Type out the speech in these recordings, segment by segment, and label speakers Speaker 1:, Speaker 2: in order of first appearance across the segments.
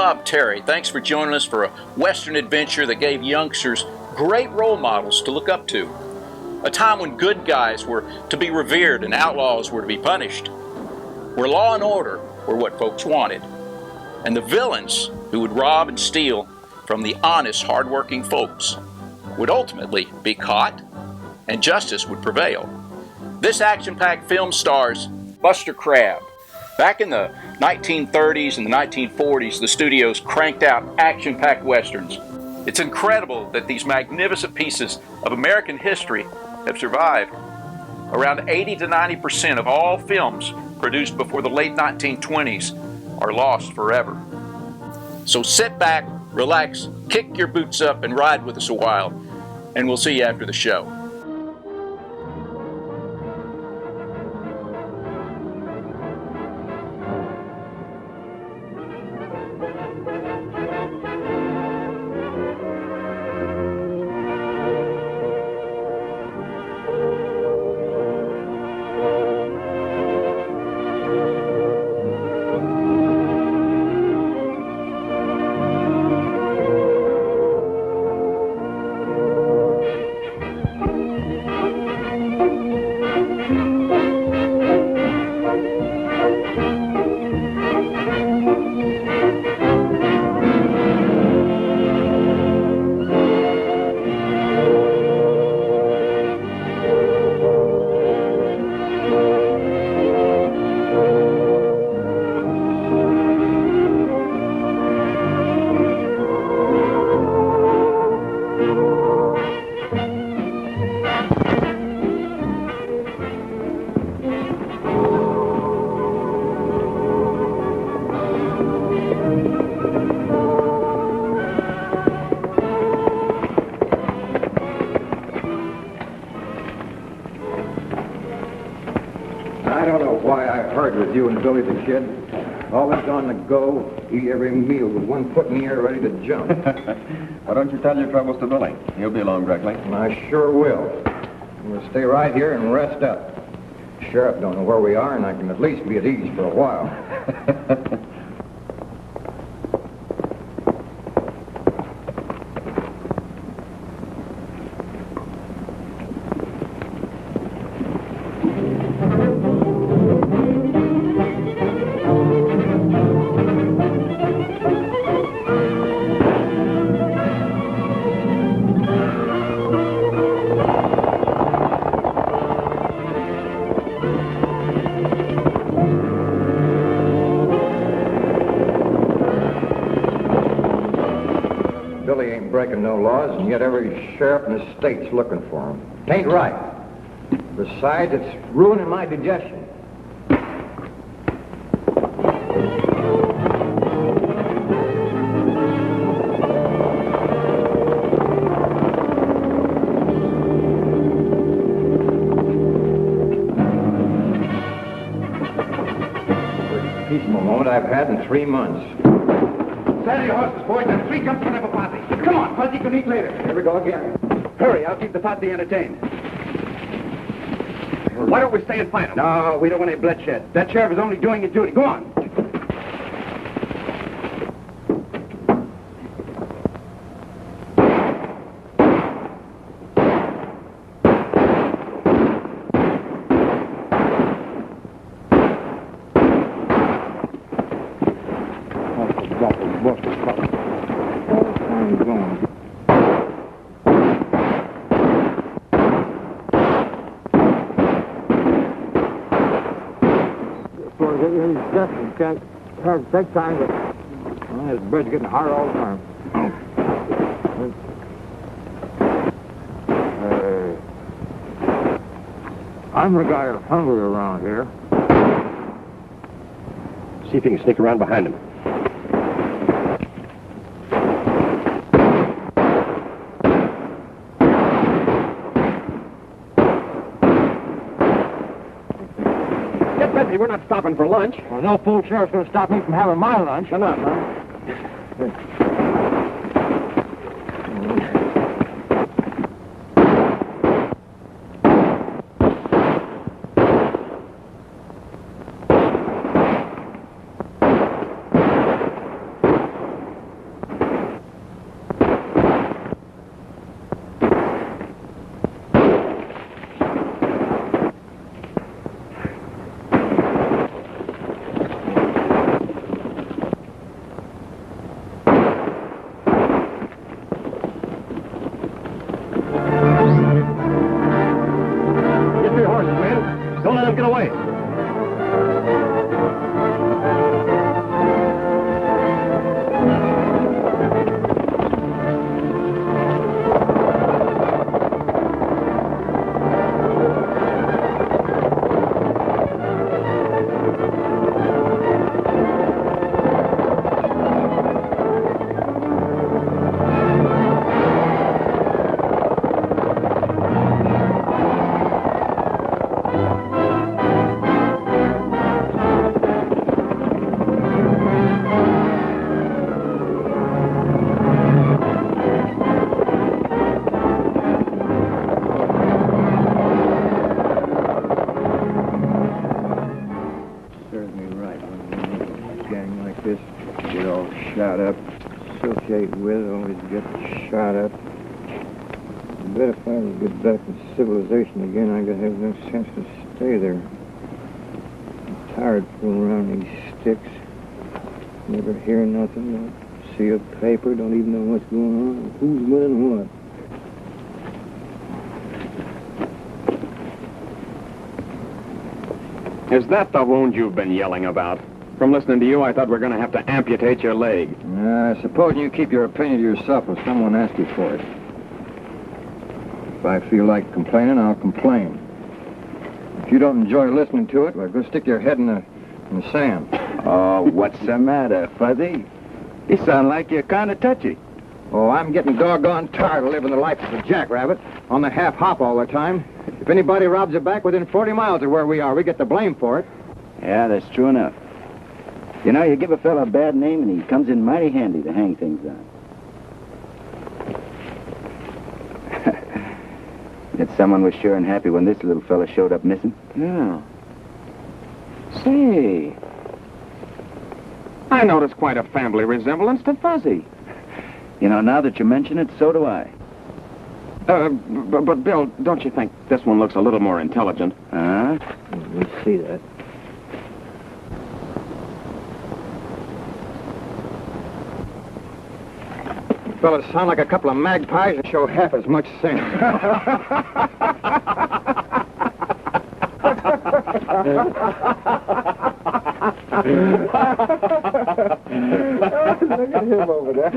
Speaker 1: Bob Terry. Thanks for joining us for a Western adventure that gave youngsters great role models to look up to. A time when good guys were to be revered and outlaws were to be punished. Where law and order were what folks wanted. And the villains who would rob and steal from the honest, hard-working folks would ultimately be caught and justice would prevail. This action-packed film stars Buster Crabbe. Back in the 1930s and the 1940s, the studios cranked out action-packed westerns. It's incredible that these magnificent pieces of American history have survived. Around 80 to 90% of all films produced before the late 1920s are lost forever. So sit back, relax, kick your boots up, and ride with us a while. And we'll see you after the show.
Speaker 2: You and Billy the Kid, always on the go, eat every meal with one foot in the air ready to jump.
Speaker 3: Why don't you tell your troubles to Billy? He'll be along directly.
Speaker 2: I sure will. We'll stay right here and rest up. The sheriff don't know where we are, and I can at least be at ease for a while. Breaking no laws, and yet every sheriff in the state's looking for him. It ain't right. Besides, it's ruining my digestion. First peaceful moment I've had in 3 months.
Speaker 4: Saddle your horses, boys, and 3 jumps front of a posse. Come on, Fuzzy can eat later.
Speaker 2: Here we go again.
Speaker 4: Hurry, I'll keep the posse entertained. Why don't we stay and fight them? No, we don't want any bloodshed. That sheriff is only doing his duty. Go on.
Speaker 2: Can't have big time, but this bread's getting harder all the time. I'm the guy that's hungry around here.
Speaker 3: See if you can sneak around behind him.
Speaker 4: We're not stopping for lunch.
Speaker 2: Well, no fool sheriff's going to stop me from having my lunch.
Speaker 4: Shut up, huh?
Speaker 2: tied up. I bet if I ever get back in civilization again, I gotta have no sense to stay there. I'm tired fooling around these sticks. Never hear nothing, don't see a paper, don't even know what's going on, who's winning what.
Speaker 3: Is that the wound you've been yelling about? From listening to you, I thought we were going to have to amputate your leg.
Speaker 2: Suppose you keep your opinion to yourself if someone asks you for it. If I feel like complaining, I'll complain. If you don't enjoy listening to it, well, go stick your head in the sand.
Speaker 5: Oh, what's the matter, Fuzzy? You sound like you're kind of touchy.
Speaker 2: Oh, I'm getting doggone tired of living the life of a jackrabbit on the half-hop all the time. If anybody robs a back within 40 miles of where we are, we get the blame for it.
Speaker 5: Yeah, that's true enough. You know, you give a fella a bad name and he comes in mighty handy to hang things on. That someone was sure and happy when this little fella showed up missing.
Speaker 3: Yeah. Say, I noticed quite a family resemblance to Fuzzy.
Speaker 5: You know, now that you mention it, so do I.
Speaker 3: But Bill, don't you think this one looks a little more intelligent?
Speaker 5: Huh?
Speaker 2: We'll see that. You fellas sound like a couple of magpies and show half as much sense. Look at him over there.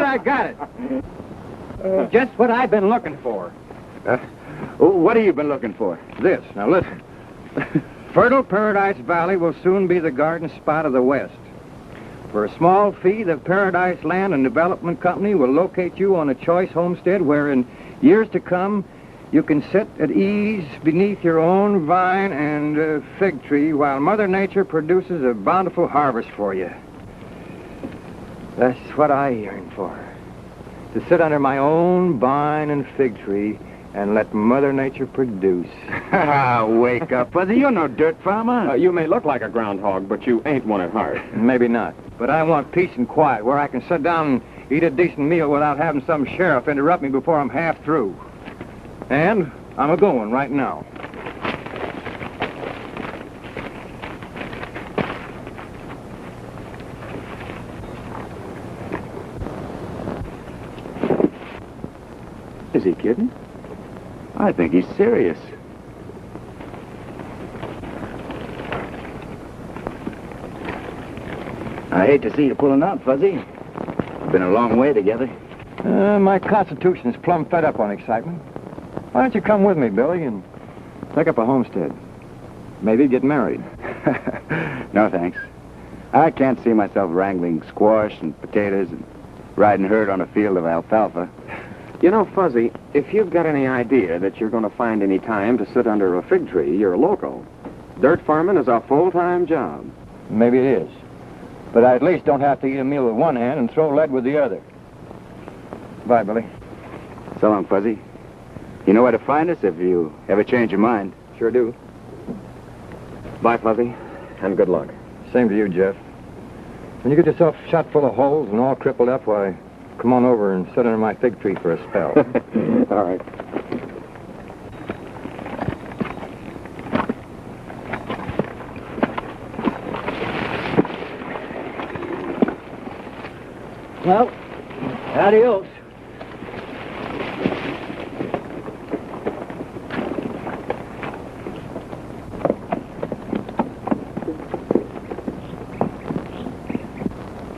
Speaker 2: I got it. Just what I've been looking for.
Speaker 5: What have you been looking for?
Speaker 2: This. Now listen. Fertile Paradise Valley will soon be the garden spot of the West. For a small fee, the Paradise Land and Development Company will locate you on a choice homestead where in years to come you can sit at ease beneath your own vine and fig tree while Mother Nature produces a bountiful harvest for you. That's what I yearn for. To sit under my own vine and fig tree and let Mother Nature produce.
Speaker 5: Wake up, Fuzzy. You're no dirt farmer.
Speaker 3: You may look like a groundhog, but you ain't one at heart.
Speaker 2: Maybe not. But I want peace and quiet where I can sit down and eat a decent meal without having some sheriff interrupt me before I'm half through. And I'm a-going right now.
Speaker 5: Is he kidding? I think he's serious. I hate to see you pulling out, Fuzzy. We've been a long way together.
Speaker 2: My constitution's plumb fed up on excitement. Why don't you come with me, Billy, and take up a homestead? Maybe get married.
Speaker 5: No, thanks. I can't see myself wrangling squash and potatoes and riding herd on a field of alfalfa.
Speaker 3: You know, Fuzzy, if you've got any idea that you're going to find any time to sit under a fig tree, you're loco. Dirt farming is a full-time job.
Speaker 2: Maybe it is. But I at least don't have to eat a meal with one hand and throw lead with the other. Bye, Billy.
Speaker 5: So long, Fuzzy. You know where to find us if you ever change your mind.
Speaker 2: Sure do.
Speaker 3: Bye, Fuzzy, and good luck.
Speaker 2: Same to you, Jeff. When you get yourself shot full of holes and all crippled up, why, come on over and sit under my fig tree for a spell.
Speaker 3: All right.
Speaker 2: Well, adios.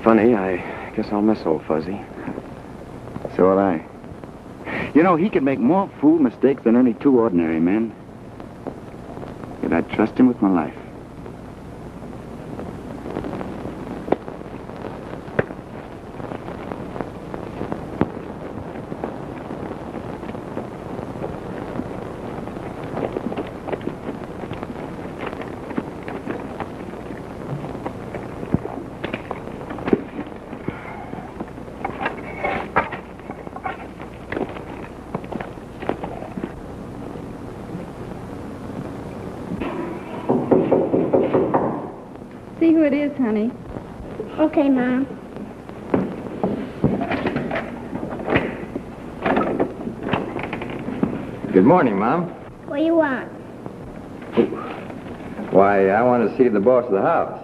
Speaker 3: Funny, I guess I'll miss old Fuzzy.
Speaker 5: So will I. You know, he could make more fool mistakes than any two ordinary men. Yet I'd trust him with my life.
Speaker 6: See who it is, honey.
Speaker 7: Okay, Mom.
Speaker 2: Good morning, Mom.
Speaker 7: What do you want?
Speaker 2: Why, I want to see the boss of the house.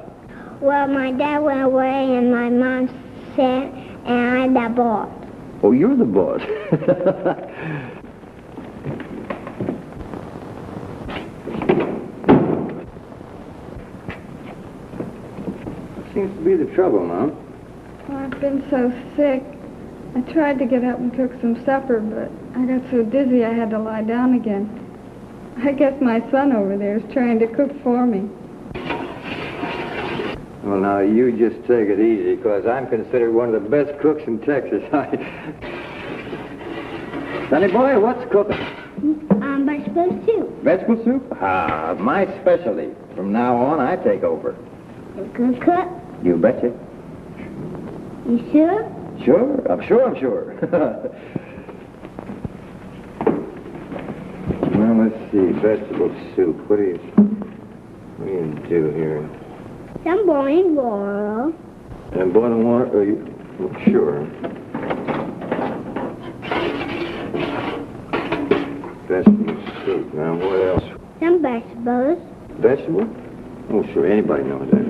Speaker 7: Well, my dad went away and my mom said, and I'm the boss.
Speaker 2: Oh, you're the boss. Seems to be the trouble, Mom.
Speaker 6: Well, I've been so sick. I tried to get up and cook some supper, but I got so dizzy I had to lie down again. I guess my son over there is trying to cook for me.
Speaker 2: Well, now, you just take it easy, because I'm considered one of the best cooks in Texas. Sonny boy, what's cooking?
Speaker 7: Vegetable soup.
Speaker 2: Vegetable soup? Ah, my specialty. From now on, I take over.
Speaker 7: You can cook?
Speaker 2: You betcha.
Speaker 7: You sure?
Speaker 2: Sure, I'm sure. Well, let's see, vegetable soup. What do you do here?
Speaker 7: Some boiling water.
Speaker 2: And boiling water? Are you sure? Vegetable soup. Now, what else?
Speaker 7: Some vegetables.
Speaker 2: Vegetable? Oh, sure. Anybody knows that.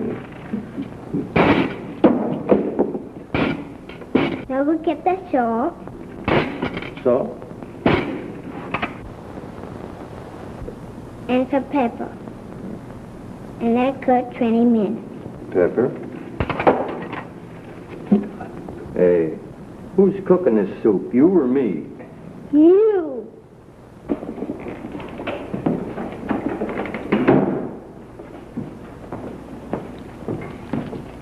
Speaker 7: Now we'll get the salt.
Speaker 2: Salt?
Speaker 7: And some pepper. And let cook 20 minutes.
Speaker 2: Pepper. Hey, who's cooking this soup, you or me?
Speaker 7: You!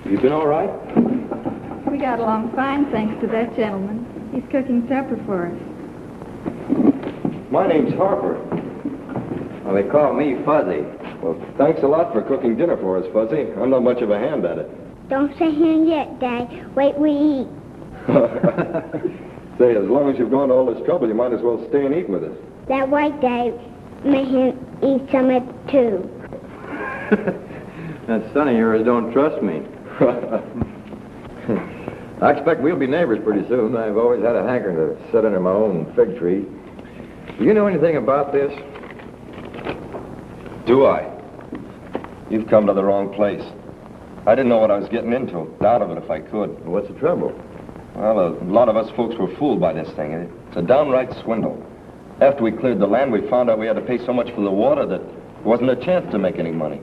Speaker 2: You been all right?
Speaker 6: We got along fine, thanks to that gentleman. He's cooking supper for us.
Speaker 8: My name's Harper.
Speaker 2: Well, they call me Fuzzy.
Speaker 8: Well, thanks a lot for cooking dinner for us, Fuzzy. I'm not much of a hand at it.
Speaker 7: Don't say him yet, Dad. Wait, we eat.
Speaker 8: Say, as long as you've gone to all this trouble, you might as well stay and eat with us.
Speaker 7: That white guy made him eat some of it, too.
Speaker 2: That son of yours don't trust me. I expect we'll be neighbors pretty soon. I've always had a hankering to sit under my own fig tree. Do you know anything about this?
Speaker 8: Do I? You've come to the wrong place. I didn't know what I was getting into. Out of it if I could.
Speaker 2: What's the trouble?
Speaker 8: Well, a lot of us folks were fooled by this thing. It's a downright swindle. After we cleared the land, we found out we had to pay so much for the water that there wasn't a chance to make any money.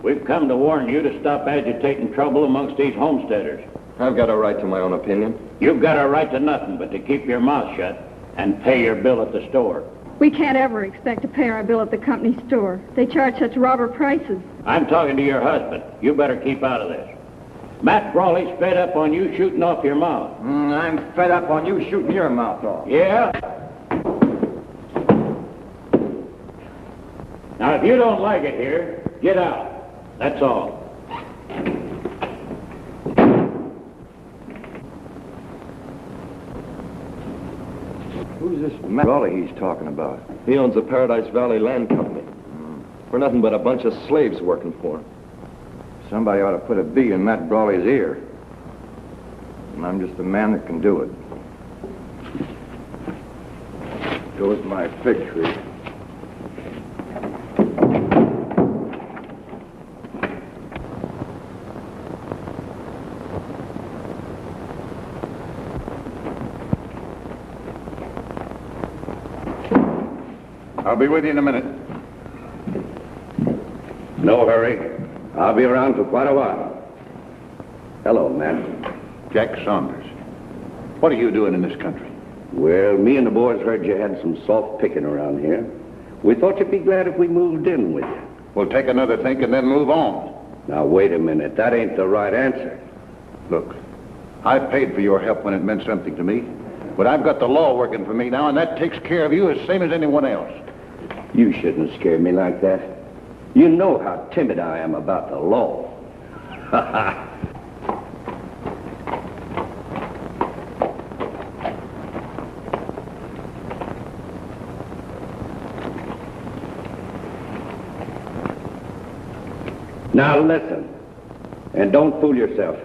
Speaker 9: We've come to warn you to stop agitating trouble amongst these homesteaders.
Speaker 8: I've got a right to my own opinion.
Speaker 9: You've got a right to nothing but to keep your mouth shut and pay your bill at the store.
Speaker 6: We can't ever expect to pay our bill at the company store. They charge such robber prices.
Speaker 9: I'm talking to your husband. You better keep out of this. Matt Brawley's fed up on you shooting off your mouth.
Speaker 2: I'm fed up on you shooting your mouth off.
Speaker 9: Yeah? Now, if you don't like it here, get out. That's all.
Speaker 2: Who's this Matt Brawley he's talking about?
Speaker 8: He owns the Paradise Valley Land Company. We're nothing but a bunch of slaves working for him.
Speaker 2: Somebody ought to put a bee in Matt Brawley's ear. And I'm just the man that can do it. Goes my fig tree.
Speaker 4: I'll be with you in a minute. No hurry. I'll be around for quite a while. Hello, Matt. Jack Saunders. What are you doing in this country?
Speaker 10: Well, me and the boys heard you had some soft picking around here. We thought you'd be glad if we moved in with you.
Speaker 4: We'll take another think and then move on.
Speaker 10: Now, wait a minute. That ain't the right answer.
Speaker 4: Look, I paid for your help when it meant something to me. But I've got the law working for me now, and that takes care of you as same as anyone else.
Speaker 10: You shouldn't have scared me like that. You know how timid I am about the law. Ha ha. Now listen, and don't fool yourself.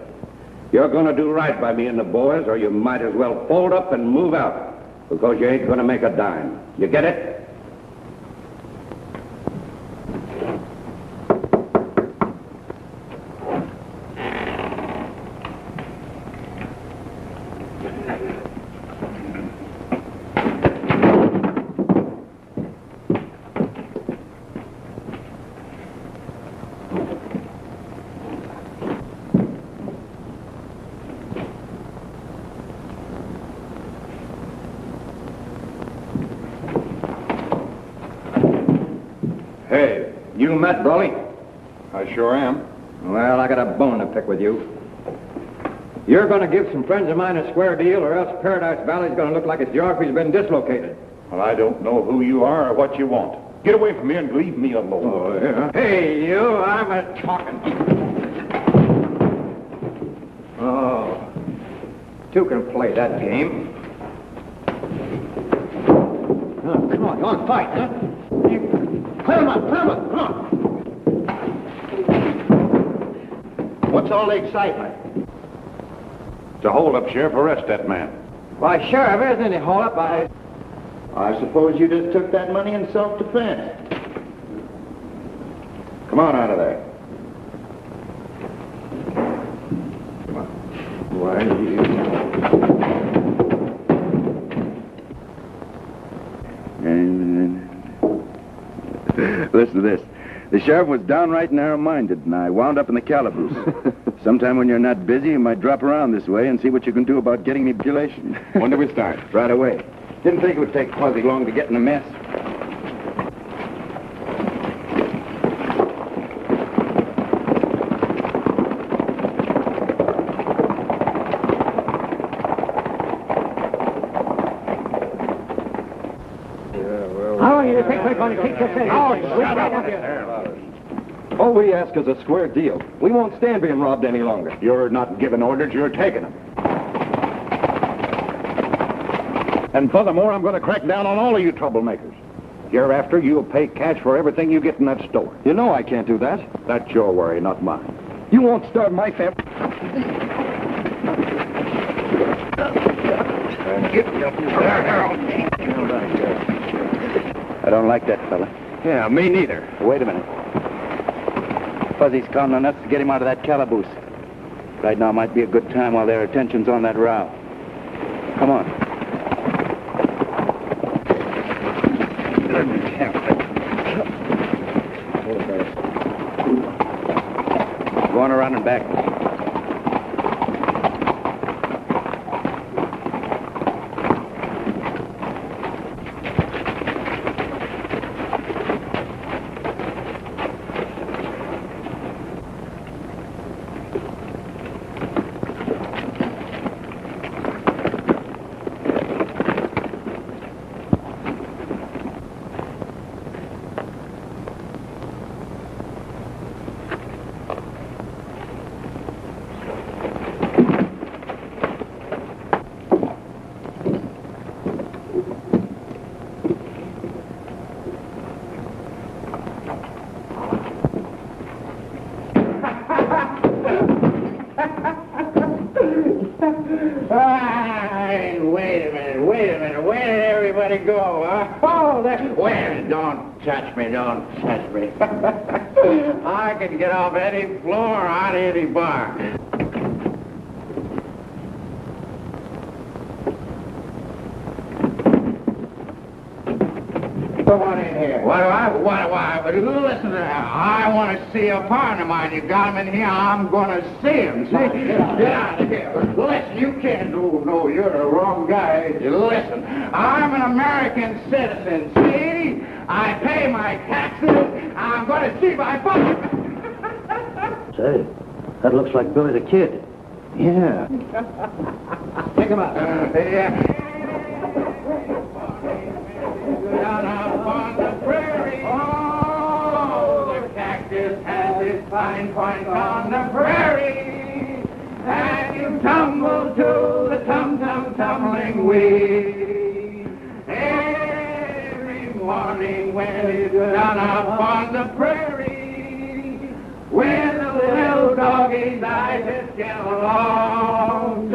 Speaker 10: You're going to do right by me and the boys, or you might as well fold up and move out, because you ain't going to make a dime. You get it? Hey, you Matt Brawley?
Speaker 4: I sure am.
Speaker 2: Well, I got a bone to pick with you. You're going to give some friends of mine a square deal, or else Paradise Valley's going to look like its geography's been dislocated.
Speaker 4: Well, I don't know who you are or what you want. Get away from me and leave me alone.
Speaker 2: Oh, yeah? Hey, you, I'm a talking. Oh, two can play that game. Oh, come on, fight, huh? Clear him up, come on. What's all the excitement?
Speaker 4: It's a hold-up, Sheriff. Arrest that man.
Speaker 2: Why, Sheriff, there isn't any hold-up.
Speaker 10: I suppose you just took that money in self-defense. Come on out of there. Come on. Why you...
Speaker 5: Listen to this. The sheriff was downright narrow-minded, and I wound up in the calaboose. Sometime when you're not busy, you might drop around this way and see what you can do about getting me population.
Speaker 10: When do we start?
Speaker 5: Right away. Didn't think it would take Fuzzy long to get in a mess.
Speaker 2: How long do you think we're going to keep this in?
Speaker 10: All we ask is a square deal. We won't stand being robbed any longer.
Speaker 4: You're not giving orders, you're taking them. And furthermore, I'm going to crack down on all of you troublemakers. Hereafter, you'll pay cash for everything you get in that store.
Speaker 10: You know I can't do that.
Speaker 4: That's your worry, not mine.
Speaker 10: You won't starve my family.
Speaker 5: I don't like that fella.
Speaker 10: Yeah, me neither.
Speaker 5: Wait a minute. Fuzzy's counting on us to get him out of that calaboose. Right now might be a good time while their attention's on that row. Come on. Going around and back.
Speaker 9: Wait a minute. Where did everybody go, huh? Oh, well, don't touch me. I can get off any floor on any bar. Come on in here. What do I? Listen to that. I want to see a partner of mine. You got him in here, I'm going to see him. See? Get out of here. Listen, you can't do... No, you're the wrong guy. Listen, I'm an American citizen, see? I pay my taxes. I'm going to see my father.
Speaker 2: Say, that looks like Billy the Kid. Yeah. Take him out.
Speaker 9: Yeah. Down up on the prairie. Oh, the cactus has its fine points on the prairie. And you tumble to the tumbling weed. Every morning when it's down up on the prairie, When the little doggy dies, it's get along.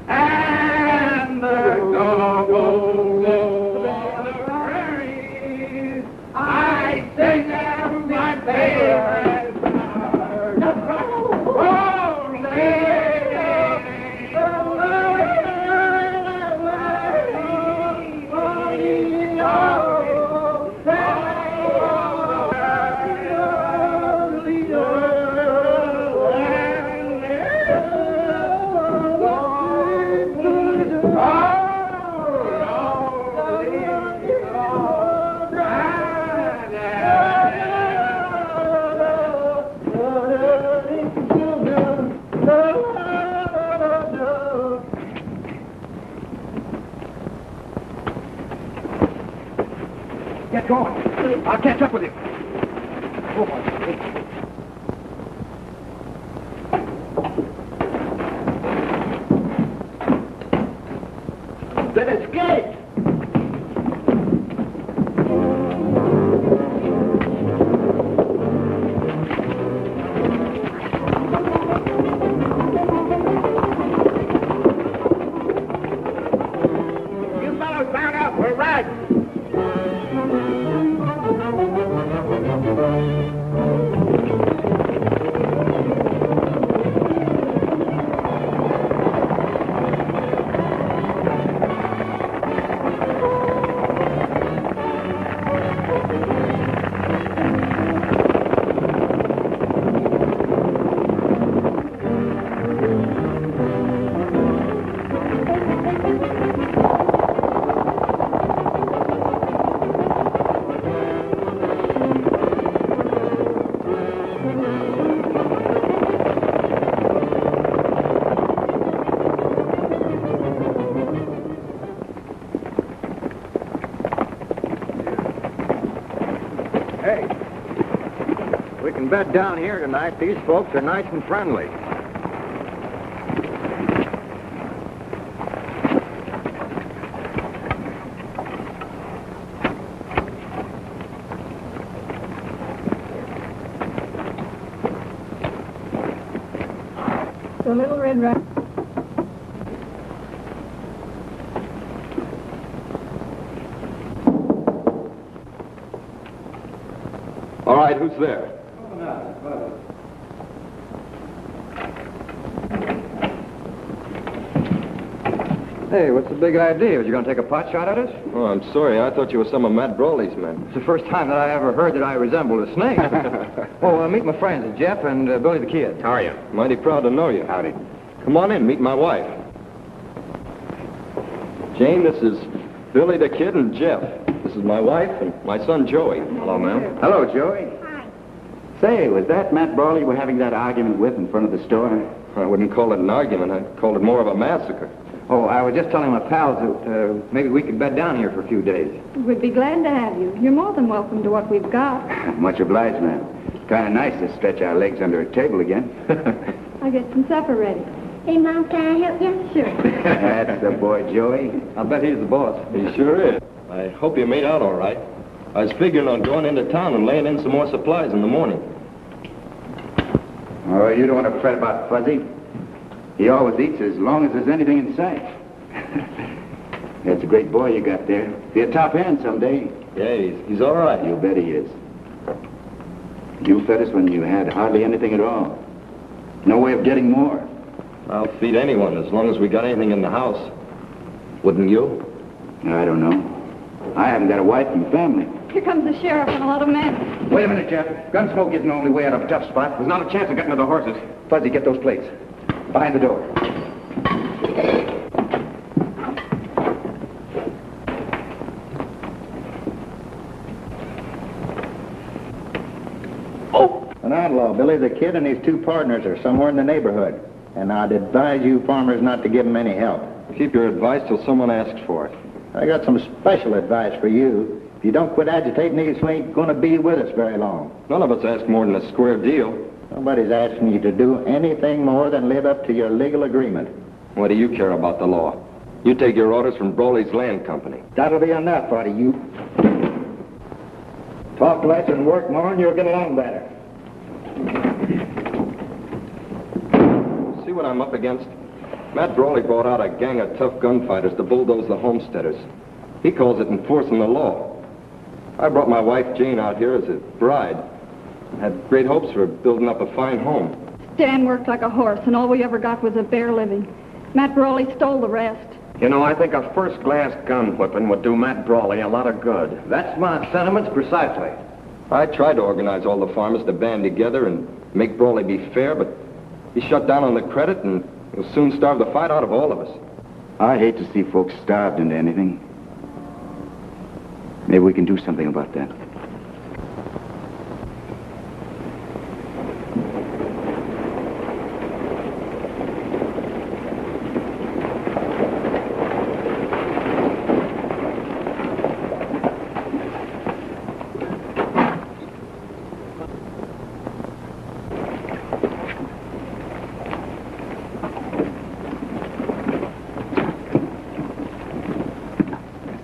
Speaker 9: And the dog goes over the prairies. I sing them my favorite song. Oh,
Speaker 2: Get going. I'll catch up with you. Oh, my God.
Speaker 9: Then escape! You fellows found out we're right.
Speaker 2: Hey, we can bed down here tonight. These folks are nice and friendly.
Speaker 6: The Little Red Riding.
Speaker 8: All right, who's there?
Speaker 2: Hey, what's the big idea? Was you going to take a pot shot at us?
Speaker 8: Oh, I'm sorry. I thought you were some of Matt Brawley's men.
Speaker 2: It's the first time that I ever heard that I resembled a snake. Oh, meet my friends, Jeff and Billy the Kid.
Speaker 8: How are you? Mighty proud to know you.
Speaker 3: Howdy.
Speaker 8: Come on in, meet my wife. Jane, this is Billy the Kid and Jeff. This is my wife and my son Joey. Hello, ma'am.
Speaker 3: Hello, Joey. Hi. Say, was that Matt Brawley we're having that argument with in front of the store?
Speaker 8: I wouldn't call it an argument. I'd call it more of a massacre.
Speaker 2: Oh, I was just telling my pals that maybe we could bed down here for a few days.
Speaker 6: We'd be glad to have you. You're more than welcome to what we've got.
Speaker 3: Much obliged, ma'am. Kind of nice to stretch our legs under a table again.
Speaker 6: I'll get some supper ready.
Speaker 7: Hey, Mom, can I help you?
Speaker 6: Sure.
Speaker 3: That's the boy, Joey.
Speaker 2: I'll bet he's the boss.
Speaker 8: He sure is. I hope you made out all right. I was figuring on going into town and laying in some more supplies in the morning.
Speaker 3: Oh, you don't want to fret about Fuzzy. He always eats as long as there's anything in sight. That's a great boy you got there. Be a top hand someday.
Speaker 8: Yeah, he's all right.
Speaker 3: You bet he is. You fed us when you had hardly anything at all. No way of getting more.
Speaker 8: I'll feed anyone as long as we got anything in the house. Wouldn't you?
Speaker 3: I don't know. I haven't got a wife and family.
Speaker 6: Here comes the sheriff and a lot of men.
Speaker 2: Wait a minute, Jeff. Gunsmoke isn't the only way out of a tough spot. There's not a chance of getting to the horses. Fuzzy, get those plates. Behind the door.
Speaker 11: An outlaw, Billy the Kid, and his two partners are somewhere in the neighborhood. And I'd advise you farmers not to give them any help.
Speaker 8: Keep your advice till someone asks for it.
Speaker 11: I got some special advice for you. If you don't quit agitating, these ain't going to be with us very long.
Speaker 8: None of us ask more than a square deal.
Speaker 11: Nobody's asking you to do anything more than live up to your legal agreement.
Speaker 8: What do you care about the law? You take your orders from Brawley's Land Company.
Speaker 11: That'll be enough out of you. Talk less and work more, and you'll get along better.
Speaker 8: See what I'm up against? Matt Brawley brought out a gang of tough gunfighters to bulldoze the homesteaders. He calls it enforcing the law. I brought my wife Jane out here as a bride. Had great hopes for building up a fine home.
Speaker 6: Stan worked like a horse, and all we ever got was a bare living. Matt Brawley stole the rest.
Speaker 11: You know, I think a first-class gun whipping would do Matt Brawley a lot of good.
Speaker 2: That's my sentiments precisely.
Speaker 8: I tried to organize all the farmers to band together and make Brawley be fair, but he shut down on the credit and he'll soon starve the fight out of all of us.
Speaker 3: I hate to see folks starved into anything. Maybe we can do something about that.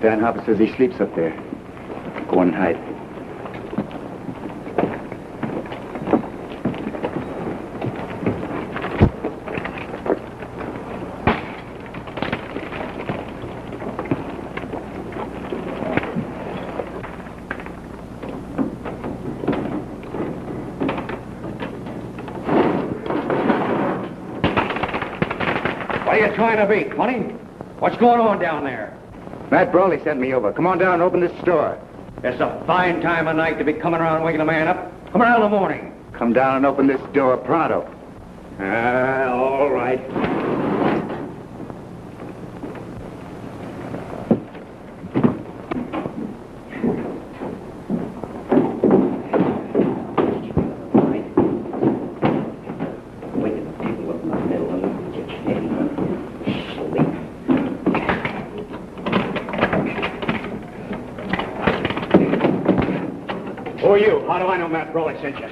Speaker 3: Dan Hopper says he sleeps up there. Go on and hide.
Speaker 11: What are you trying to be, honey? What's going on down there?
Speaker 3: Matt Brawley sent me over. Come on down and open this store.
Speaker 11: It's a fine time of night to be coming around waking a man up. Come around in the morning.
Speaker 3: Come down and open this door pronto.
Speaker 11: All right. Who are you? How do I know Matt Brawley sent you?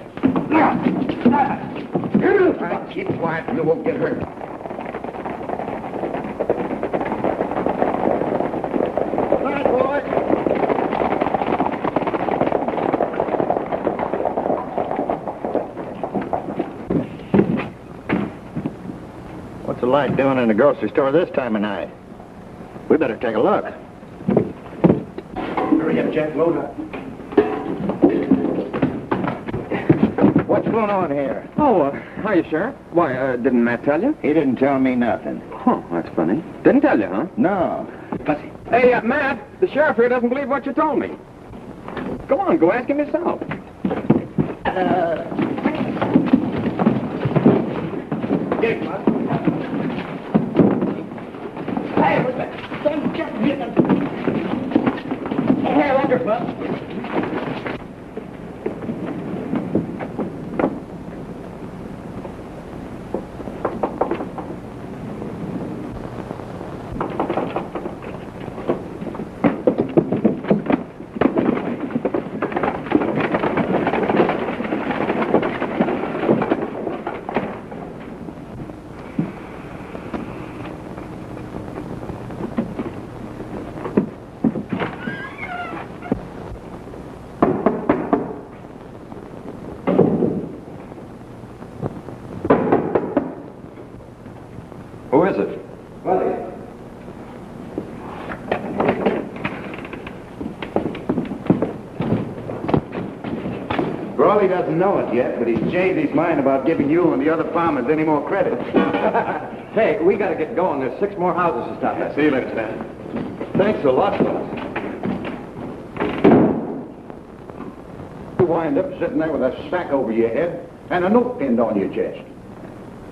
Speaker 3: Keep quiet and you won't get hurt.
Speaker 11: All right, boy. What's the light doing in the grocery store this time of night? We better take a look. Hurry up, Jack. Load up. What's going on here?
Speaker 5: Oh, hiya, Sheriff. Why, didn't Matt tell you?
Speaker 11: He didn't tell me nothing.
Speaker 5: Huh, that's funny. Didn't tell you, huh?
Speaker 11: No.
Speaker 3: Fussy.
Speaker 5: Hey, Matt, the sheriff here doesn't believe what you told me. Go on, go ask him yourself.
Speaker 11: Get him, Bud. Hey, what's that? Don't just hit him. Hey, under, Bud.
Speaker 8: Who is it?
Speaker 3: Brawley doesn't know it yet, but he's changed his mind about giving you and the other farmers any more credit.
Speaker 2: Hey, we gotta get going. There's 6 more houses to stop at.
Speaker 3: See you later, Stan.
Speaker 8: Thanks a lot, fellas.
Speaker 9: You wind up sitting there with a sack over your head and a note pinned on your chest.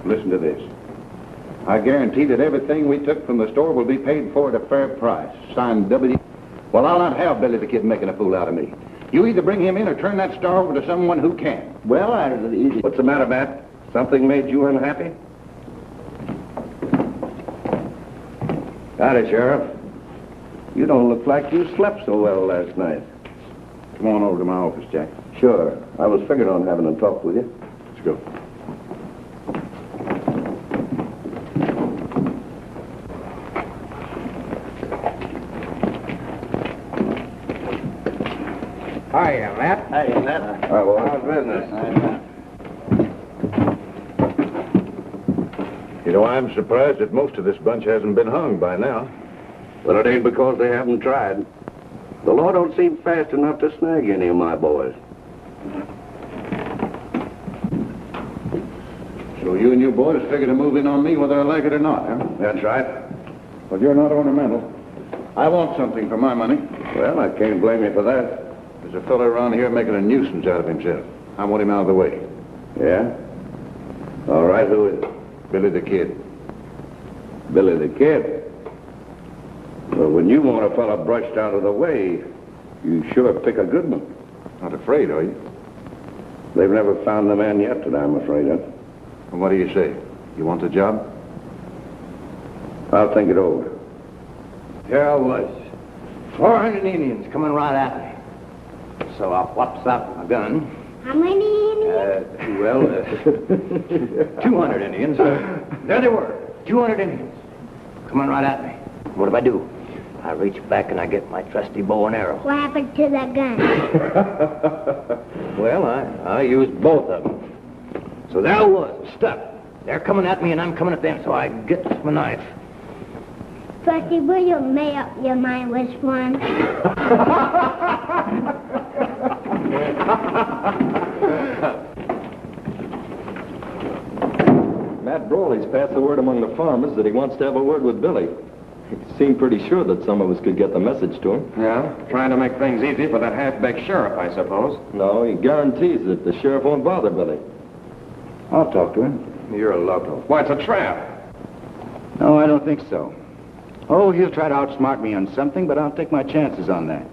Speaker 9: Listen to this. I guarantee that everything we took from the store will be paid for at a fair price. Signed W. Well, I'll not have Billy the Kid making a fool out of me. You either bring him in or turn that store over to someone who can.
Speaker 11: Well,
Speaker 10: What's the matter, Matt? Something made you unhappy? Howdy, Sheriff. You don't look like you slept so well last night.
Speaker 3: Come on over to my office, Jack.
Speaker 10: Sure. I was figuring on having a talk with you.
Speaker 3: Let's go.
Speaker 11: hiya, Matt.
Speaker 10: Hey, Matt.
Speaker 11: Well,
Speaker 10: how's business?
Speaker 4: You know, I'm surprised that most of this bunch hasn't been hung by now.
Speaker 10: But it ain't because they haven't tried. The law don't seem fast enough to snag any of my boys.
Speaker 4: So you and your boys figure to move in on me whether I like it or not, huh?
Speaker 5: That's right. But you're not ornamental. I want something for my money.
Speaker 10: Well, I can't blame you for that.
Speaker 4: There's a fellow around here making a nuisance out of himself. I want him out of the way.
Speaker 10: Yeah? All right, who is it?
Speaker 4: Billy the Kid.
Speaker 10: Billy the Kid? Well, when you want a fella brushed out of the way, you sure pick a good one.
Speaker 4: Not afraid, are you?
Speaker 10: They've never found the man yet that I'm afraid of.
Speaker 4: And what do you say? You want the job?
Speaker 10: I'll think it over.
Speaker 2: Here I was. 400 Indians coming right at me. So I whops out my gun.
Speaker 7: How many Indians?
Speaker 2: 200 Indians. There they were. 200 Indians. Coming right at me. What do? I reach back and I get my trusty bow and arrow.
Speaker 7: What happened to the gun?
Speaker 2: Well, I used both of them. So there I was, stuck. They're coming at me and I'm coming at them, so I get my knife.
Speaker 7: Trusty, will you make up your mind which one?
Speaker 8: Matt Brawley's passed the word among the farmers that he wants to have a word with Billy. He seemed pretty sure that some of us could get the message to him.
Speaker 11: Yeah, trying to make things easy for that half-baked sheriff, I suppose.
Speaker 8: No, he guarantees that the sheriff won't bother Billy.
Speaker 5: I'll talk to him.
Speaker 11: You're a loco. Why, it's a trap.
Speaker 5: No, I don't think so. Oh, he'll try to outsmart me on something, but I'll take my chances on that.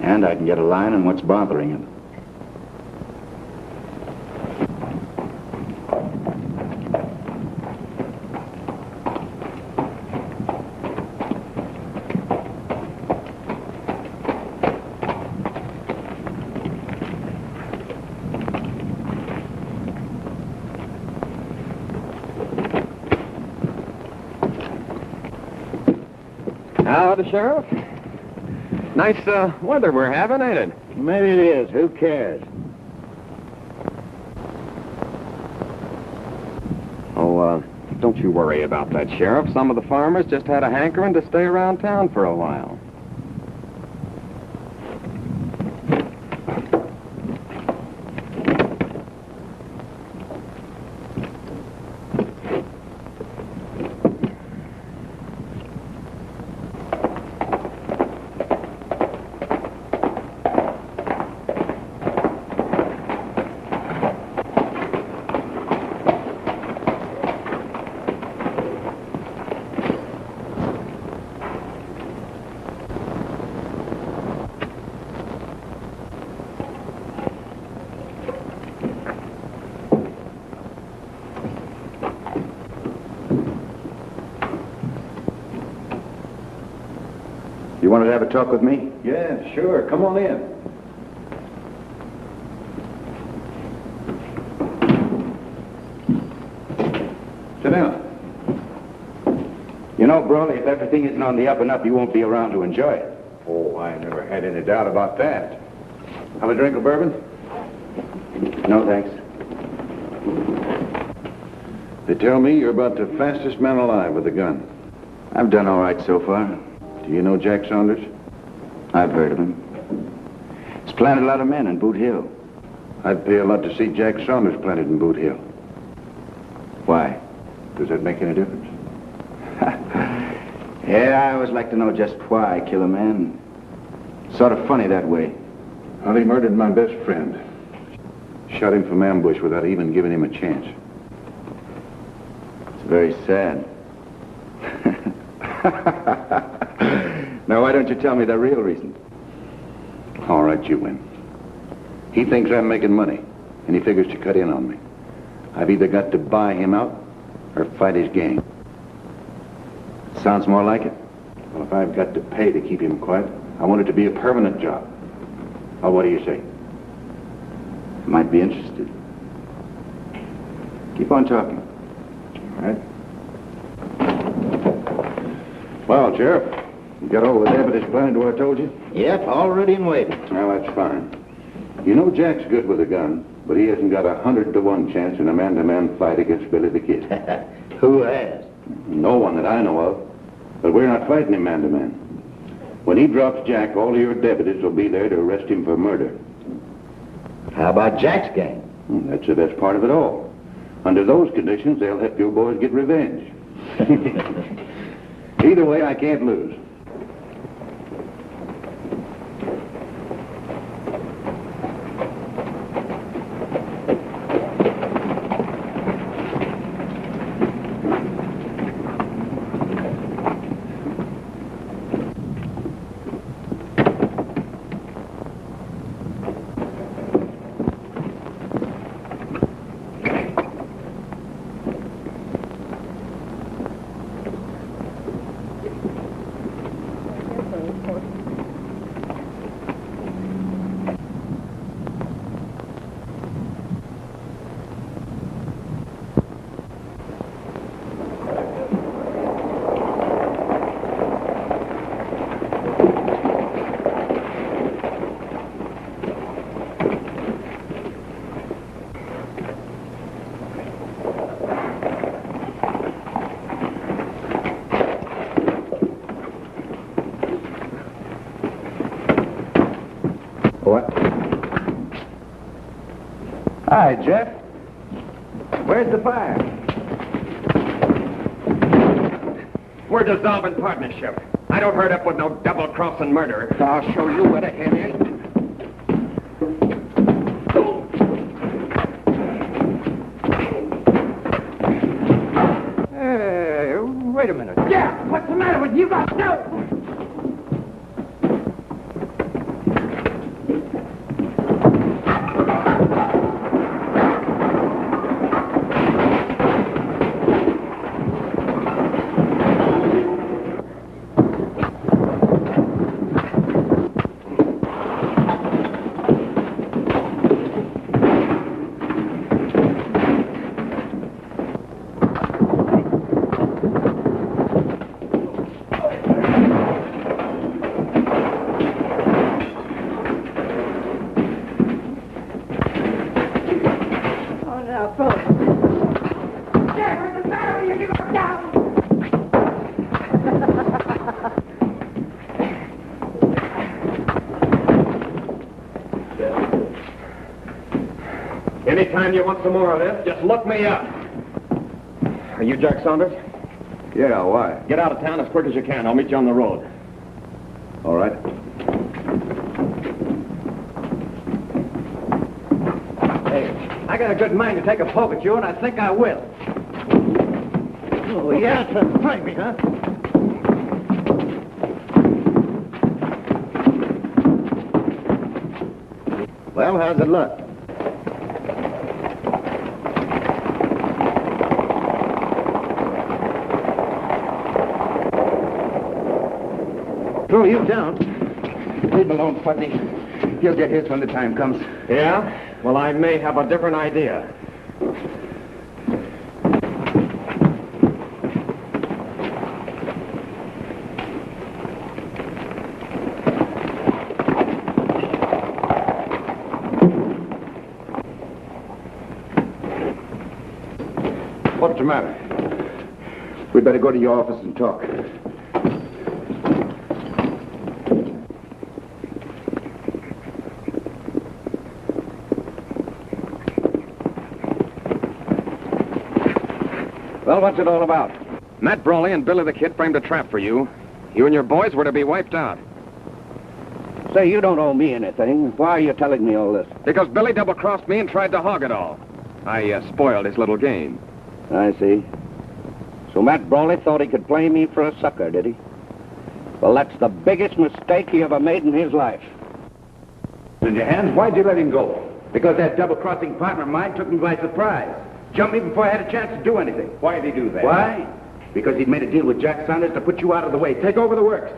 Speaker 5: And I can get a line on what's bothering him.
Speaker 11: Howdy, Sheriff. Nice weather we're having, ain't it?
Speaker 5: Maybe it is. Who cares?
Speaker 11: Oh, don't you worry about that, Sheriff. Some of the farmers just had a hankering to stay around town for a while.
Speaker 5: You wanted to have a talk with me?
Speaker 4: Yeah, sure. Come on in. Sit down.
Speaker 5: You know, Brawley, if everything isn't on the up and up, you won't be around to enjoy it.
Speaker 4: Oh, I never had any doubt about that. Have a drink of bourbon?
Speaker 5: No, thanks.
Speaker 4: They tell me you're about the fastest man alive with a gun.
Speaker 5: I've done all right so far.
Speaker 4: Do you know Jack Saunders?
Speaker 5: I've heard of him. He's planted a lot of men in Boot Hill.
Speaker 4: I'd pay a lot to see Jack Saunders planted in Boot Hill.
Speaker 5: Why?
Speaker 4: Does that make any difference?
Speaker 5: Yeah, I always like to know just why I kill a man. Sort of funny that way.
Speaker 4: Well, he murdered my best friend. Shot him from ambush without even giving him a chance.
Speaker 5: It's very sad. Now, why don't you tell me the real reason?
Speaker 4: All right, you win. He thinks I'm making money, and he figures to cut in on me. I've either got to buy him out or fight his gang.
Speaker 5: Sounds more like it.
Speaker 4: Well, if I've got to pay to keep him quiet, I want it to be a permanent job. Well, what do you say?
Speaker 5: Might be interested. Keep on talking.
Speaker 4: All right. Well, Sheriff, you got all the evidence planted what I told you?
Speaker 2: Yep, all ready and waiting.
Speaker 4: Well, that's fine. You know Jack's good with a gun, but he hasn't got 100-to-1 chance in a man-to-man fight against Billy the Kid.
Speaker 11: Who has?
Speaker 4: No one that I know of. But we're not fighting him man-to-man. When he drops Jack, all of your deputies will be there to arrest him for murder.
Speaker 11: How about Jack's gang?
Speaker 4: That's the best part of it all. Under those conditions, they'll help your boys get revenge. Either way, I can't lose.
Speaker 3: Hi, Jeff. Where's the fire?
Speaker 8: We're dissolving partnership. I don't hurt up with no double-crossing murderer.
Speaker 3: I'll show you where the head is. Hey, wait a minute.
Speaker 9: Yeah, what's the matter with you guys? No!
Speaker 8: Anytime you want some more of this, just look me up. Are you Jack Saunders?
Speaker 4: Yeah, why?
Speaker 8: Get out of town as quick as you can. I'll meet you on the road.
Speaker 4: All right.
Speaker 2: Hey, I got a good mind to take a poke at you, and I think I will. Oh, yeah, to find me, huh? Well, how's it look? Throw you down.
Speaker 3: Leave him alone, Fuzzy. He'll get his when the time comes.
Speaker 8: Yeah? Well, I may have a different idea.
Speaker 3: What's the matter? We'd better go to your office and talk.
Speaker 8: Well, what's it all about? Matt Brawley and Billy the Kid framed a trap for you. You and your boys were to be wiped out.
Speaker 10: Say, you don't owe me anything. Why are you telling me all this?
Speaker 8: Because Billy double-crossed me and tried to hog it all. I spoiled his little game.
Speaker 10: I see. So Matt Brawley thought he could play me for a sucker, did he? Well, that's the biggest mistake he ever made in his life.
Speaker 3: In your hands, why'd you let him go? Because that double-crossing partner of mine took me by surprise. Jumped me before I had a chance to do anything.
Speaker 11: Why'd he do that?
Speaker 3: Why? Because he'd made a deal with Jack Saunders to put you out of the way. Take over the works.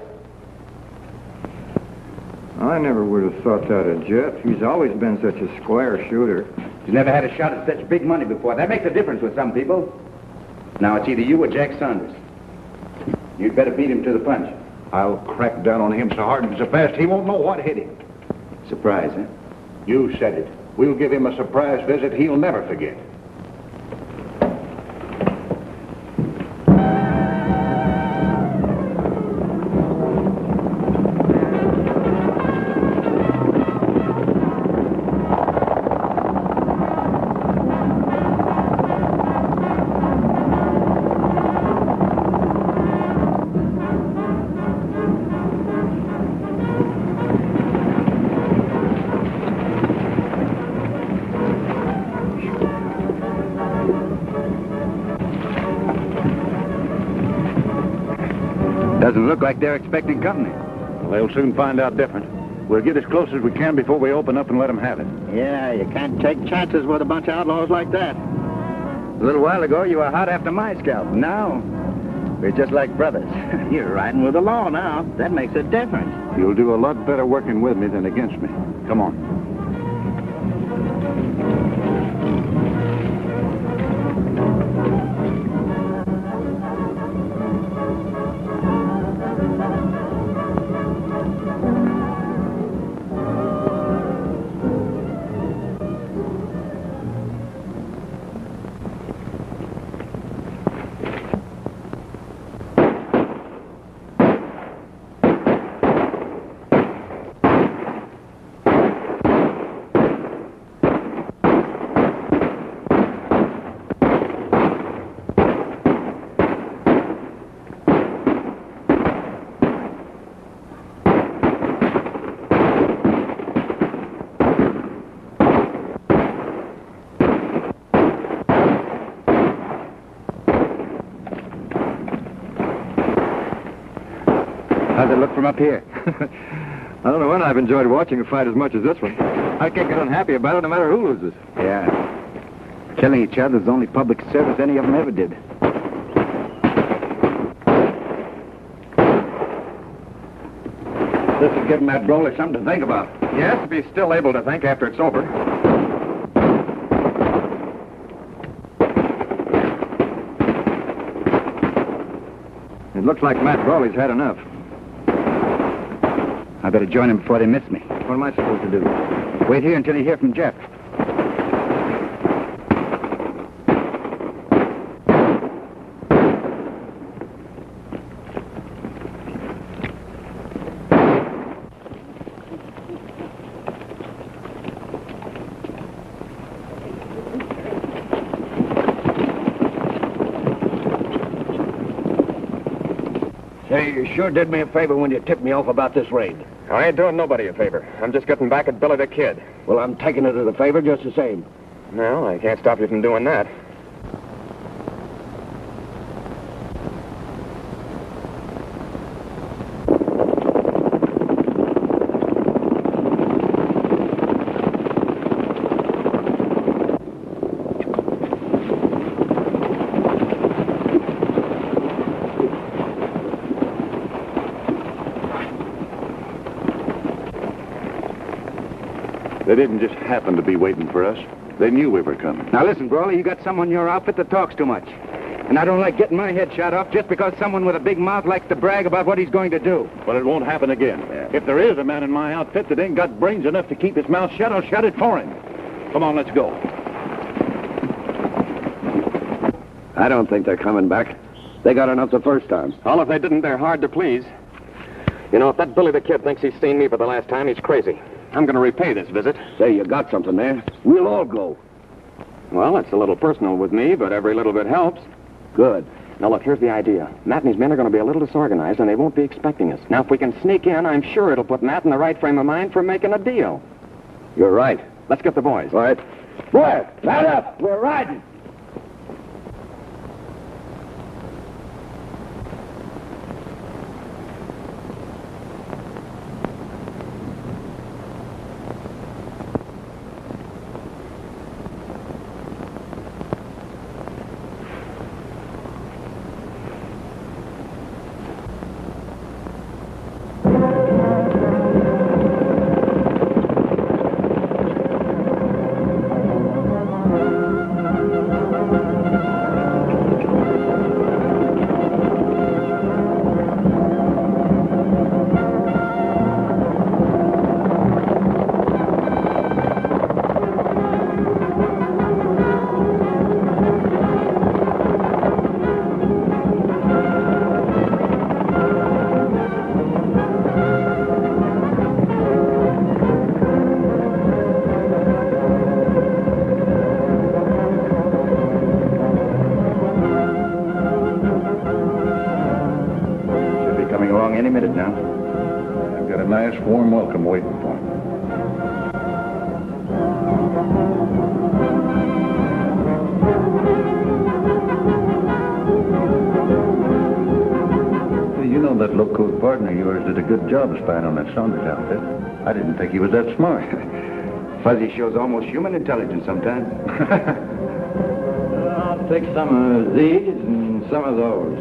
Speaker 2: I never would have thought that of Jeff. He's always been such a square shooter.
Speaker 3: He's never had a shot at such big money before. That makes a difference with some people. Now it's either you or Jack Saunders. You'd better beat him to the punch.
Speaker 9: I'll crack down on him so hard and so fast he won't know what hit him.
Speaker 3: Surprise, huh?
Speaker 9: You said it.
Speaker 4: We'll give him a surprise visit he'll never forget.
Speaker 5: Doesn't look like they're expecting company. Well, they'll soon find out different. We'll get as close as we can before we open up and let them have it.
Speaker 11: Yeah, you can't take chances with a bunch of outlaws like that.
Speaker 2: A little while ago, you were hot after my scalp. Now, we're just like brothers.
Speaker 11: You're riding with the law now. That makes a difference.
Speaker 5: You'll do a lot better working with me than against me. Come on.
Speaker 2: How's it look from up here? I don't know when I've enjoyed watching a fight as much as this one. I can't get unhappy about it no matter who loses.
Speaker 11: Yeah. Killing each other is the only public service any of them ever did.
Speaker 5: This is giving that Broly something to think about.
Speaker 2: Yes, if he's still able to think after it's over. It looks like Matt Brawley's had enough.
Speaker 11: I better join them before they miss me.
Speaker 2: What am I supposed to do?
Speaker 11: Wait here until you hear from Jeff.
Speaker 10: Say, you sure did me a favor when you tipped me off about this raid.
Speaker 8: I ain't doing nobody a favor. I'm just getting back at Billy the Kid.
Speaker 10: Well, I'm taking it as a favor just the same.
Speaker 8: Well, I can't stop you from doing that.
Speaker 5: They didn't just happen to be waiting for us. They knew we were coming.
Speaker 2: Now listen, Brawley, you got someone in your outfit that talks too much. And I don't like getting my head shot off just because someone with a big mouth likes to brag about what he's going to do.
Speaker 5: Well, it won't happen again. If there is a man in my outfit that ain't got brains enough to keep his mouth shut, I'll shut it for him. Come on, let's go.
Speaker 10: I don't think they're coming back. They got enough the first time.
Speaker 8: Well, if they didn't, they're hard to please. You know, if that Billy the Kid thinks he's seen me for the last time, he's crazy. I'm going to repay this visit.
Speaker 10: Say, you got something there. We'll all go.
Speaker 8: Well, it's a little personal with me, but every little bit helps.
Speaker 10: Good.
Speaker 8: Now, look, here's the idea. Matt and his men are going to be a little disorganized, and they won't be expecting us. Now, if we can sneak in, I'm sure it'll put Matt in the right frame of mind for making a deal.
Speaker 10: You're right.
Speaker 8: Let's get the boys.
Speaker 10: All right. Boy, line up. We're riding.
Speaker 4: nice warm welcome waiting for him. You know that low-cost partner of yours did a good job spying on that Saunders outfit. I didn't think he was that smart.
Speaker 3: Fuzzy shows almost human intelligence sometimes.
Speaker 2: I'll take some of these and some of those.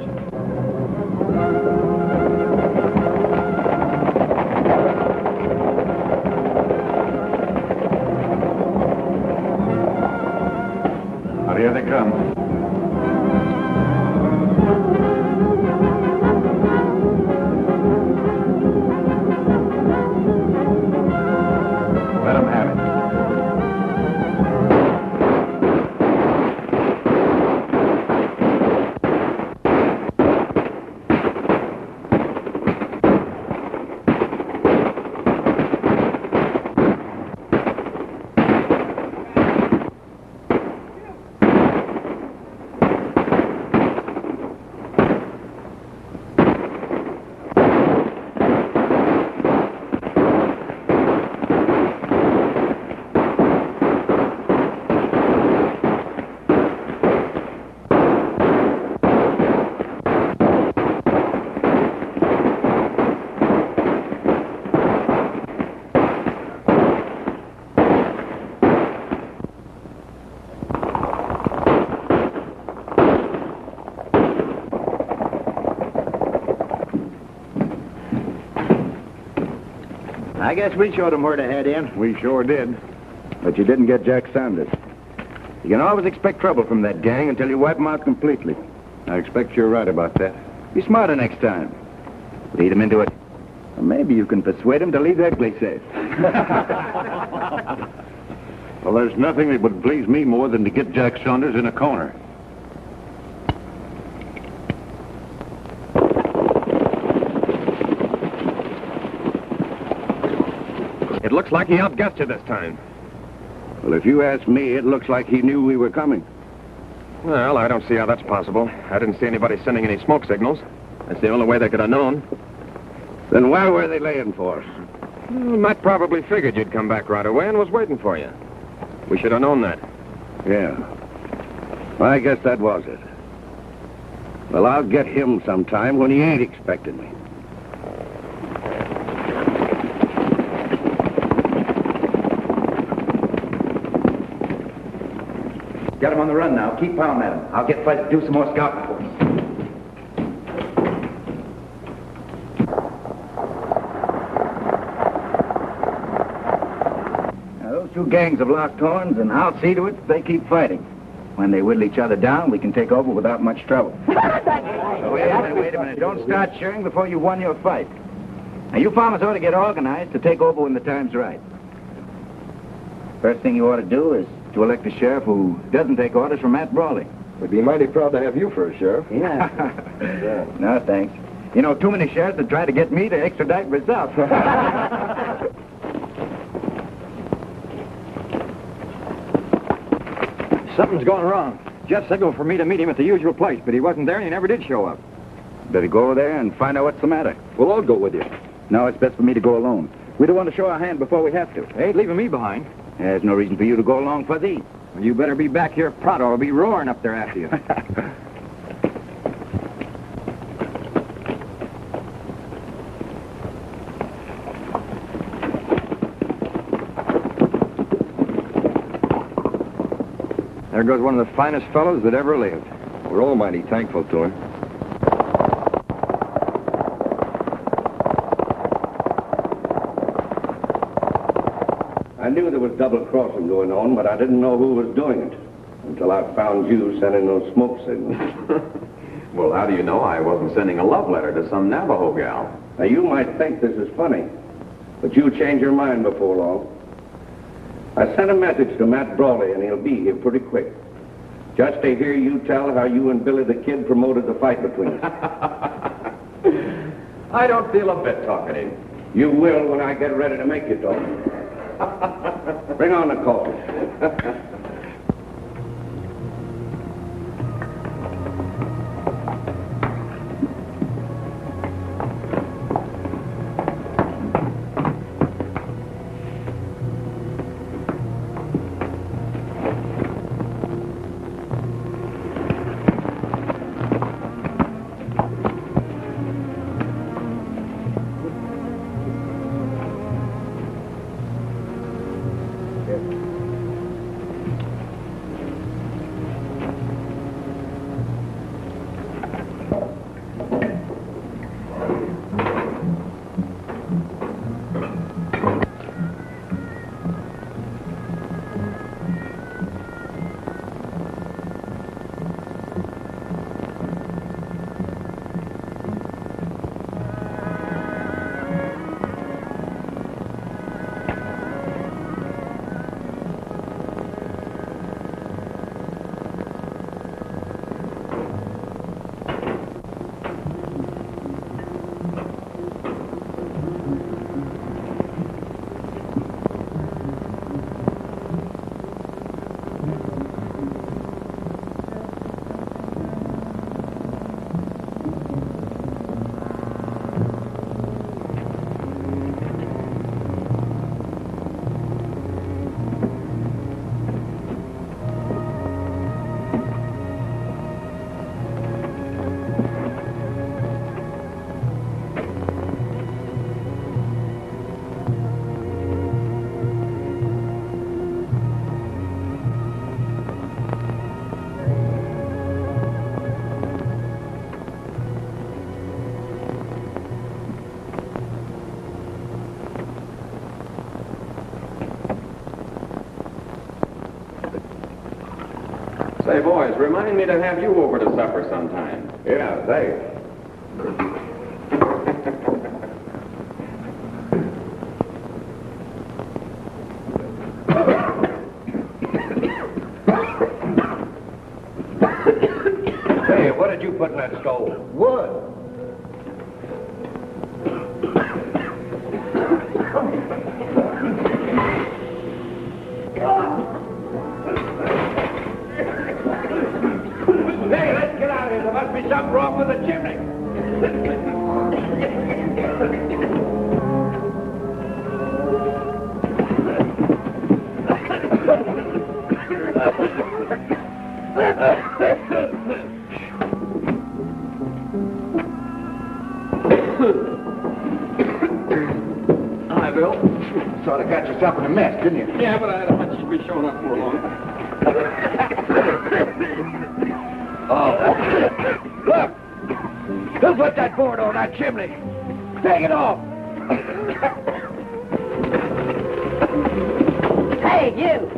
Speaker 4: Well, here they come. Let them have it.
Speaker 11: I guess we showed them where to head in.
Speaker 5: We sure did. But you didn't get Jack Saunders. You can always expect trouble from that gang until you wipe them out completely.
Speaker 4: I expect you're right about that.
Speaker 5: Be smarter next time. Lead them into it. Or maybe you can persuade them to leave Egley safe.
Speaker 4: Well, there's nothing that would please me more than to get Jack Saunders in a corner.
Speaker 8: It looks like he outguessed you this time.
Speaker 4: Well, if you ask me, it looks like he knew we were coming.
Speaker 8: Well, I don't see how that's possible. I didn't see anybody sending any smoke signals. That's the only way they could have known.
Speaker 4: Then why were they laying for us?
Speaker 8: Well, Matt probably figured you'd come back right away and was waiting for you. We should have known that.
Speaker 4: Yeah. Well, I guess that was it. Well, I'll get him sometime when he ain't expecting me.
Speaker 3: Got him on the run now. Keep pounding at him. I'll get Fuzz to do some more scouting for us. Now, those two gangs have locked horns, and I'll see to it that they keep fighting. When they whittle each other down, we can take over without much trouble. Wait a minute. Don't start cheering before you've won your fight. Now, you farmers ought to get organized to take over when the time's right. First thing you ought to do is to elect a sheriff who doesn't take orders from Matt Brawley.
Speaker 8: We'd be mighty proud to have you for a sheriff.
Speaker 3: Yeah. No, thanks. You know, too many sheriffs that try to get me to extradite myself.
Speaker 2: Something's going wrong. Jeff signaled for me to meet him at the usual place, but he wasn't there and he never did show up.
Speaker 5: Better go there and find out what's the matter.
Speaker 8: We'll all go with you.
Speaker 5: No, it's best for me to go alone. We don't want to show our hand before we have to.
Speaker 2: Ain't leaving me behind.
Speaker 5: There's no reason for you to go along, Fuzzy.
Speaker 2: Well, you better be back here pronto or I'll be roaring up there after you. There goes one of the finest fellows that ever lived.
Speaker 8: We're all mighty thankful to him.
Speaker 10: I knew there was double-crossing going on, but I didn't know who was doing it until I found you sending those smoke signals.
Speaker 12: Well, how do you know I wasn't sending a love letter to some Navajo gal?
Speaker 10: Now, you might think this is funny, but you'll change your mind before long. I sent a message to Matt Brawley, and he'll be here pretty quick. Just to hear you tell how you and Billy the Kid promoted the fight between us.
Speaker 12: I don't feel a bit talkative.
Speaker 10: You will when I get ready to make you talk. Bring on the coffee.
Speaker 12: Say, boys, remind me to have you over to supper sometime.
Speaker 10: Yeah, thanks. Hey, what did you put in that stove? Wood. Hey, let's get out of here. There must be something wrong with the chimney.
Speaker 12: Hi, Bill.
Speaker 10: Sort of got yourself in a mess, didn't you?
Speaker 12: Yeah, but I had a hunch you'd be showing up for long.
Speaker 10: Oh, look! Who put that board on that chimney? Take it off!
Speaker 13: Hey, you!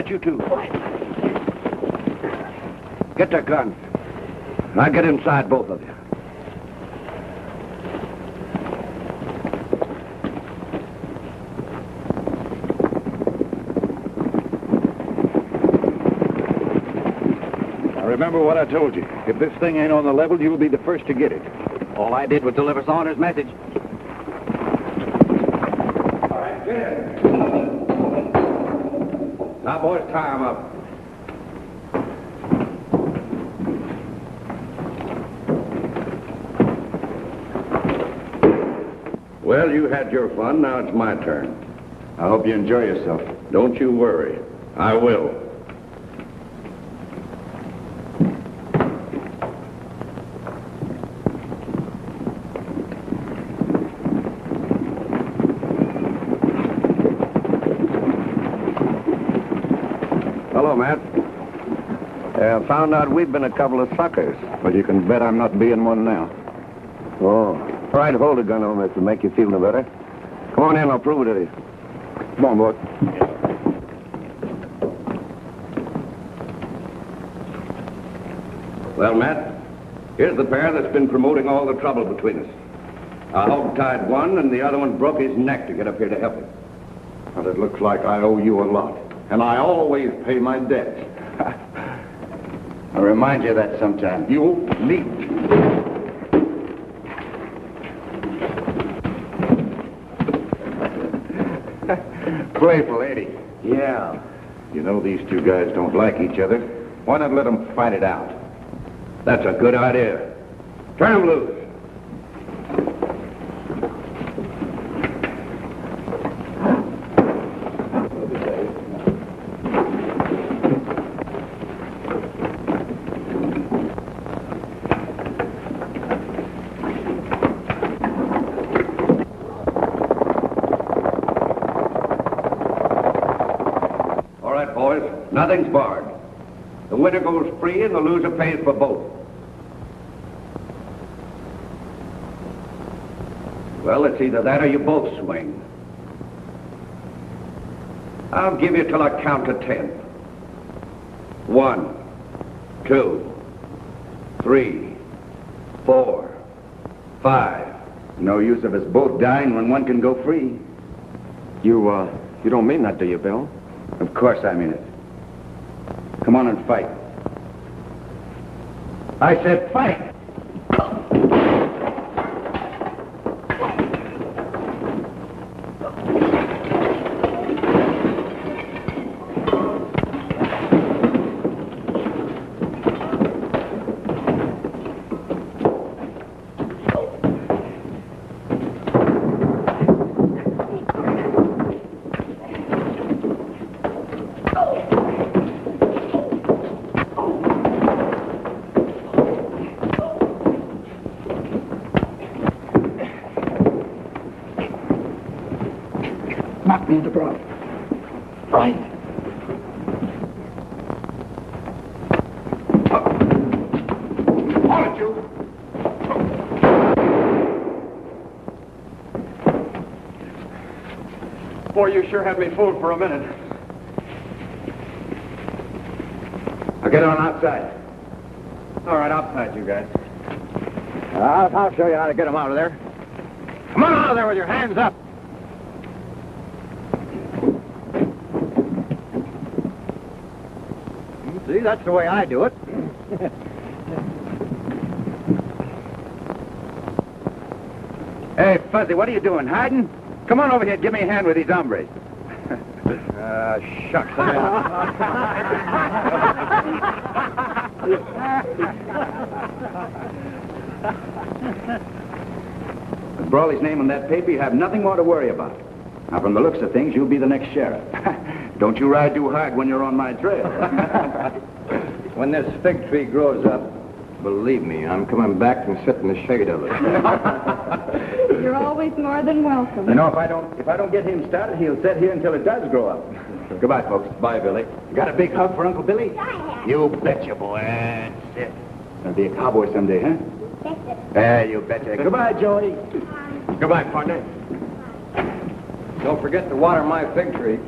Speaker 10: You two. Get their guns. Now get inside, both of you.
Speaker 5: Now remember what I told you. If this thing ain't on the level, you'll be the first to get it.
Speaker 2: All I did was deliver Saunders' message.
Speaker 10: All right, get in. Now, boys, tie him up. Well, you had your fun. Now it's my turn.
Speaker 5: I hope you enjoy yourself.
Speaker 10: Don't you worry. I will. Hello, Matt. Found out we've been a couple of suckers.
Speaker 5: Well, you can bet I'm not being one now.
Speaker 10: Oh. All right, hold the gun on me to make you feel no better. Come on in, I'll prove it to you. Come on, boy. Well, Matt, here's the pair that's been promoting all the trouble between us. I hog-tied one, and the other one broke his neck to get up here to help him.
Speaker 5: Well, it looks like I owe you a lot. And I always pay my debts.
Speaker 3: I'll remind you of that sometime.
Speaker 5: You me.
Speaker 3: Playful, ain't he?
Speaker 5: Yeah.
Speaker 3: You know these two guys don't like each other. Why not let them fight it out? That's a good idea. Turn them loose. Nothing's barred. The winner goes free and the loser pays for both. Well, it's either that or you both swing. I'll give you till I count to 10. 1, 2, 3, 4, 5.
Speaker 5: No use of us both dying when one can go free.
Speaker 8: You don't mean that, do you, Bill?
Speaker 5: Of course I mean it. Come on and fight.
Speaker 3: I said fight!
Speaker 9: Knock me in the broad. Right. All of you.
Speaker 8: Boy, you sure had me fooled for a minute.
Speaker 3: Now get on outside.
Speaker 8: All right, outside, you guys.
Speaker 2: I'll show you how to get them out of there. Come on out of there with your hands up. See, that's the way I do it.
Speaker 3: Hey, Fuzzy, what are you doing, hiding? Come on over here and give me a hand with these hombres.
Speaker 2: Shucks.
Speaker 3: With Brawley's name on that paper, you have nothing more to worry about. Now, from the looks of things, you'll be the next sheriff. Don't you ride too hard when you're on my trail.
Speaker 2: When this fig tree grows up, believe me, I'm coming back and sit in the shade of it.
Speaker 6: You're always more than welcome.
Speaker 3: You know, if I don't get him started, he'll sit here until it does grow up. Goodbye, folks.
Speaker 8: Bye, Billy.
Speaker 3: You got a big hug for Uncle Billy? You betcha, boy. That's it. Gonna be a cowboy someday, huh? Betcha. You betcha. Goodbye, Joey.
Speaker 8: Goodbye, partner.
Speaker 2: Don't forget to water my fig tree.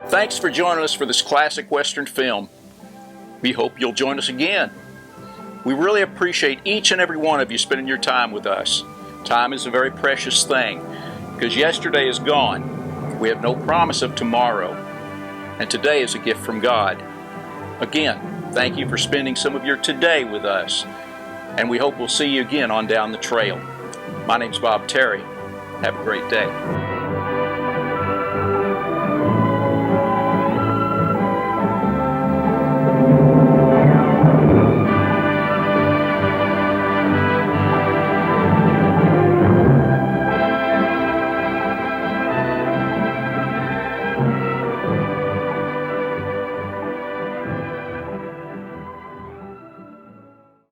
Speaker 1: Thanks for joining us for this classic Western film. We hope you'll join us again. We really appreciate each and every one of you spending your time with us. Time is a very precious thing, because yesterday is gone. We have no promise of tomorrow, and today is a gift from God. Again, thank you for spending some of your today with us, and we hope we'll see you again on down the trail. My name's Bob Terry. Have a great day.